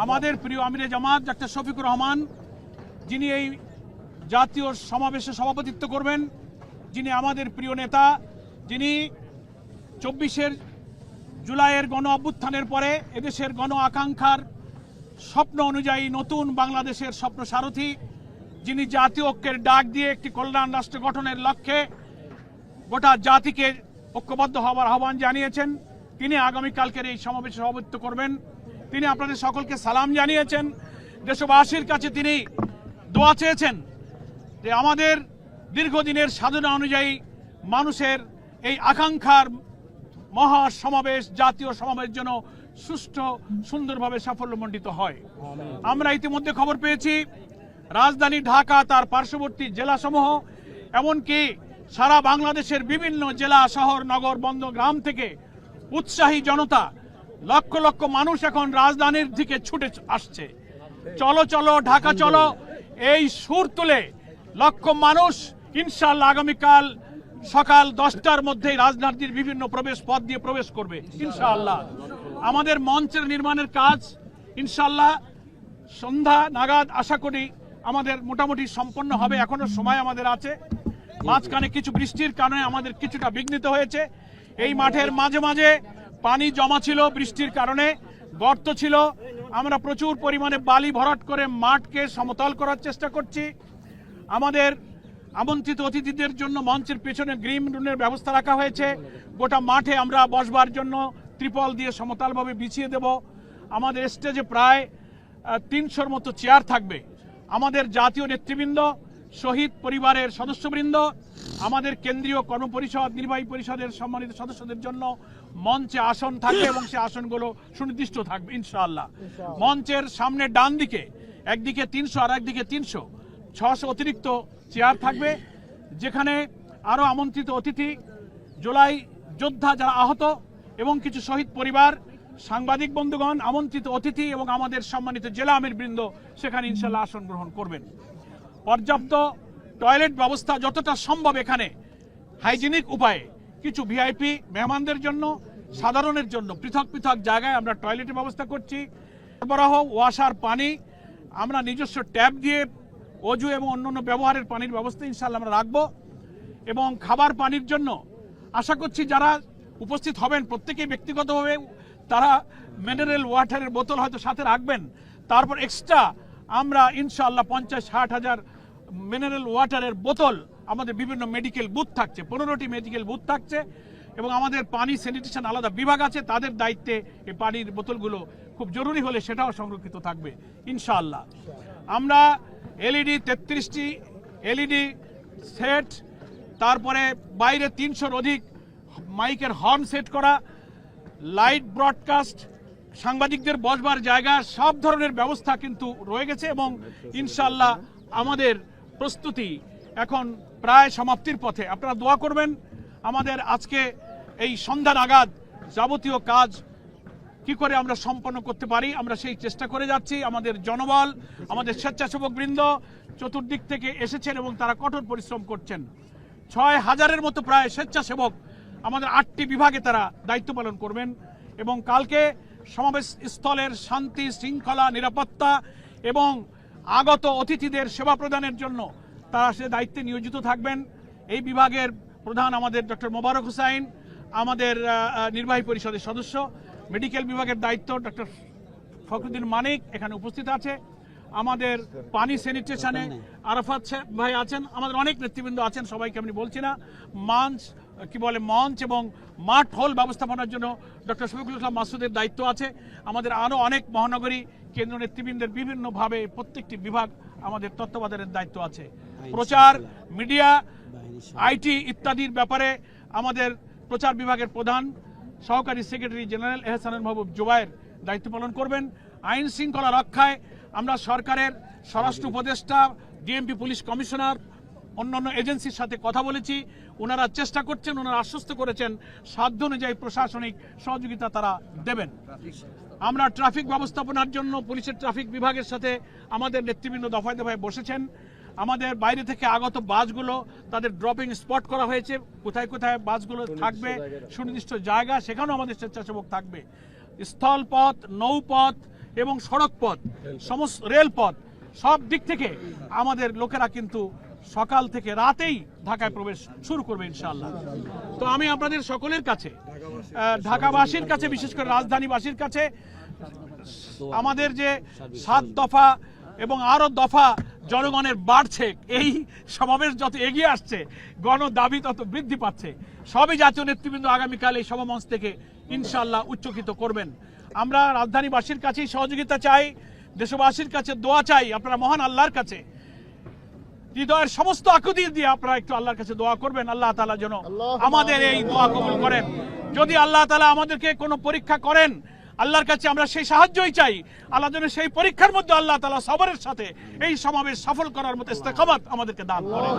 আমাদের প্রিয় আমিরে জামাত ডাক্তার শফিকুর রহমান, যিনি এই জাতীয় সমাবেশে সভাপতিত্ব করবেন, যিনি আমাদের প্রিয় নেতা, যিনি 24 জুলাইয়ের গণ অভ্যুত্থানের পরে এদেশের গণ আকাঙ্ক্ষার স্বপ্ন অনুযায়ী নতুন বাংলাদেশের স্বপ্ন সারথী, যিনি জাতীয় ঐক্যের ডাক দিয়ে একটি কল্যাণ রাষ্ট্র গঠনের লক্ষ্যে গোটা জাতিকে ঐক্যবদ্ধ হওয়ার আহ্বান জানিয়েছেন, তিনি আগামীকালকের এই সমাবেশে সভাপতিত্ব করবেন। তিনি আপনাদের সকলকে সালাম জানিয়েছেন। দেশবাসীর কাছে তিনি দোয়া চেয়েছেন যে আমাদের দীর্ঘদিনের সাধনা অনুযায়ী মানুষের এই আকাঙ্ক্ষার মহা সমাবেশ, জাতীয় সমাবেশ যেন সুষ্ঠু সুন্দরভাবে সাফল্যমণ্ডিত হয়। আমরা ইতিমধ্যে খবর পেয়েছি রাজধানী ঢাকা, তার পার্শ্ববর্তী জেলাসমূহ, এমনকি সারা বাংলাদেশের বিভিন্ন জেলা, শহর, নগর, বন্দর, গ্রাম থেকে উৎসাহী জনতা, লক্ষ লক্ষ মানুষ এখন রাজধানীর দিকে ছুটে আসছে। চলো চলো ঢাকা চলো, এই সুর তুলে লক্ষ মানুষ ইনশাআল্লাহ আগামীকাল সকাল 10টার মধ্যেই রাজধানীর বিভিন্ন প্রবেশ পথ দিয়ে প্রবেশ করবে ইনশাআল্লাহ। আমাদের মঞ্চের নির্মাণের কাজ ইনশাআল্লাহ সন্ধ্যা নাগাদ আশা করি আমাদের মোটামুটি সম্পন্ন হবে। এখনো সময় আমাদের আছে। মাঝখানে কিছু বৃষ্টির কারণে আমাদের কিছুটা বিঘ্নিত হয়েছে। এই মাঠের মাঝে মাঝে পানি জমা ছিল, বৃষ্টির কারণে গর্ত ছিল। আমরা প্রচুর পরিমাণে বালি ভরাট করে মাঠকে সমতল করার চেষ্টা করছি। আমাদের আমন্ত্রিত অতিথিদের জন্য মঞ্চের পেছনে গ্রিন রুমের ব্যবস্থা রাখা হয়েছে। গোটা মাঠে আমরা বসবার জন্য ত্রিপল দিয়ে সমতলভাবে বিছিয়ে দেব। আমাদের স্টেজে প্রায় 300-র মতো চেয়ার থাকবে। আমাদের জাতীয় নেতৃবৃন্দ, শহীদ পরিবারের সদস্যবৃন্দ, আমাদের কেন্দ্রীয় কর্মপরিষদ, নির্বাহী পরিষদের সম্মানিত সদস্যদের জন্য মঞ্চে আসন থাকবে এবং সে আসনগুলো সুনির্দিষ্ট থাকবে ইনশাআল্লাহ। মঞ্চের সামনে ডান দিকে একদিকে 300 আর একদিকে 300, 600 অতিরিক্ত চেয়ার থাকবে, যেখানে আরও আমন্ত্রিত অতিথি, জুলাই যোদ্ধা যারা আহত এবং কিছু শহীদ পরিবার, সাংবাদিক বন্ধুগণ, আমন্ত্রিত অতিথি এবং আমাদের সম্মানিত জেলা আমির বৃন্দ সেখানে ইনশাআল্লাহ আসন গ্রহণ করবেন। পর্যাপ্ত টয়লেট ব্যবস্থা যতটা সম্ভব এখানে হাইজিনিক উপায়ে, কিছু ভিআইপি মেহমানদের জন্য, সাধারণের জন্য পৃথক পৃথক জায়গায় আমরা টয়লেটের ব্যবস্থা করছি। সরবরাহ ওয়াসার পানি আমরা নিজস্ব ট্যাপ দিয়ে অজু এবং অন্যান্য ব্যবহারের পানির ব্যবস্থা ইনশাআল্লাহ আমরা রাখবো। এবং খাবার পানির জন্য আশা করছি যারা উপস্থিত হবেন প্রত্যেকেই ব্যক্তিগতভাবে তারা মিনারেল ওয়াটারের বোতল হয়তো সাথে রাখবেন। তারপর এক্সট্রা আমরা ইনশাআল্লাহ 50-60 হাজার মিনারেল ওয়াটারের বোতল, আমাদের বিভিন্ন মেডিকেল বুথ থাকছে, 15টি মেডিকেল বুথ থাকছে এবং আমাদের পানি স্যানিটেশন আলাদা বিভাগ আছে, তাদের দায়িত্বে এই পানির বোতলগুলো খুব জরুরি হলে সেটাও সংরক্ষিত থাকবে ইনশাআল্লাহ। আমরা এলইডি 33টি এলইডি সেট, তারপরে বাইরে 300-র অধিক মাইকের হর্ন সেট করা, লাইট ব্রডকাস্ট, সাংবাদিকদের বসবার জায়গা, সব ধরনের ব্যবস্থা কিন্তু রয়ে গেছে এবং ইনশাআল্লাহ আমাদের প্রস্তুতি এখন প্রায় সমাপ্তির পথে। আপনারা দোয়া করবেন আমাদের আজকে এই সন্ধ্যা নাগাদ যাবতীয় কাজ কি করে আমরা সম্পন্ন করতে পারি, আমরা সেই চেষ্টা করে যাচ্ছি। আমাদের জনবল, আমাদের স্বেচ্ছাসেবক বৃন্দ চতুর্দিক থেকে এসেছেন এবং তারা কঠোর পরিশ্রম করছেন। 6000-এর মতো প্রায় স্বেচ্ছাসেবক আমাদের 8টি বিভাগে তারা দায়িত্ব পালন করবেন এবং কালকে সমাবেশ স্থলের শান্তি শৃঙ্খলা, নিরাপত্তা এবং আগত অতিথিদের সেবা প্রদানের জন্য তারা সে দায়িত্বে নিয়োজিত থাকবেন। এই বিভাগের প্রধান আমাদের ডক্টর মোবারক হুসাইন, আমাদের নির্বাহী পরিষদের সদস্য। মেডিকেল বিভাগের দায়িত্ব ডক্টর ফখরুদ্দিন মানিক এখানে উপস্থিত আছে। আমাদের পানি স্যানিটেশনে আরাফাত ভাই আছেন, আমাদের অনেক নেতৃবৃন্দ আছেন, সবাইকে আমি বলছি না। মঞ্চ এবং মাঠ হল ব্যবস্থাপনার জন্য ডক্টর শফিকুল ইসলাম মাসুদের দায়িত্ব আছে। আমাদের আরও অনেক মহানগরী কেন্দ্র নেতৃবৃন্দের বিভিন্নভাবে প্রত্যেকটি বিভাগ আমাদের তত্ত্বাবধানের দায়িত্ব আছে। প্রচার, মিডিয়া, আইটি ইত্যাদির ব্যাপারে আমাদের প্রচার বিভাগের প্রধান সহকারী সেক্রেটারি জেনারেল এহসানুল মাহবুব জুবায়ের দায়িত্ব পালন করবেন। আইন শৃঙ্খলা রক্ষায় আমরা সরকারের স্বরাষ্ট্র উপদেষ্টা, ডিএমপি পুলিশ কমিশনার, অন্যান্য এজেন্সির সাথে কথা বলেছি। ওনারা চেষ্টা করছেন, ওনারা আশ্বস্ত করেছেন সাধ্য অনুযায়ী প্রশাসনিক সহযোগিতা তারা দেবেন। আমরা ট্রাফিক ব্যবস্থাপনার জন্য পুলিশের ট্রাফিক বিভাগের সাথে আমাদের নেতৃবৃন্দ দফায় দফায় বসেছেন। আমাদের বাইরে থেকে আগত বাসগুলো তাদের ড্রপিং স্পট করা হয়েছে, কোথায় কোথায় বাসগুলো থাকবে সুনির্দিষ্ট জায়গা, সেখানেও আমাদের স্বেচ্ছাসেবক থাকবে। স্থলপথ, নৌপথ এবং সড়ক পথ, সমস্ত রেলপথ, সব দিক থেকে আমাদের লোকেরা কিন্তু সকাল থেকে রাতেই ঢাকায় প্রবেশ শুরু করবে ইনশাআল্লাহ। তো আমি আপনাদের সকলের কাছে, ঢাকাবাসীর কাছে, বিশেষ করে রাজধানীবাসীর কাছে আমাদের যে 7 দফা এবং আরো দফা জনগণের বাড়ছে, এই সমাবেশ যত এগিয়ে আসছে গণ দাবি তত বৃদ্ধি পাচ্ছে। সবই জাতীয় নেতৃবৃন্দ আগামীকাল এই সমাবেশ থেকে ইনশাআল্লাহ উচ্চকিত করবেন। আমরা রাজধানীবাসীর কাছেই সহযোগিতা চাই, দেশবাসীর কাছে দোয়া চাই। আপনারা মহান আল্লাহর কাছে হৃদয়ের সমস্ত আকুতি দিয়ে আপনারা একটু আল্লাহর কাছে দোয়া করবেন, আল্লাহ তাআলা যেন আমাদের এই দোয়া কবুল করেন। যদি আল্লাহ তাআলা আমাদেরকে কোনো পরীক্ষা করেন, আল্লাহর কাছে আমরা সেই সাহায্যই চাই। আল্লাহ যেন সেই পরীক্ষার মধ্যে আল্লাহ তাআলা সবরের সাথে এই সমাবেশ সফল করার মতো ইস্তেকামাত আমাদেরকে দান করেন।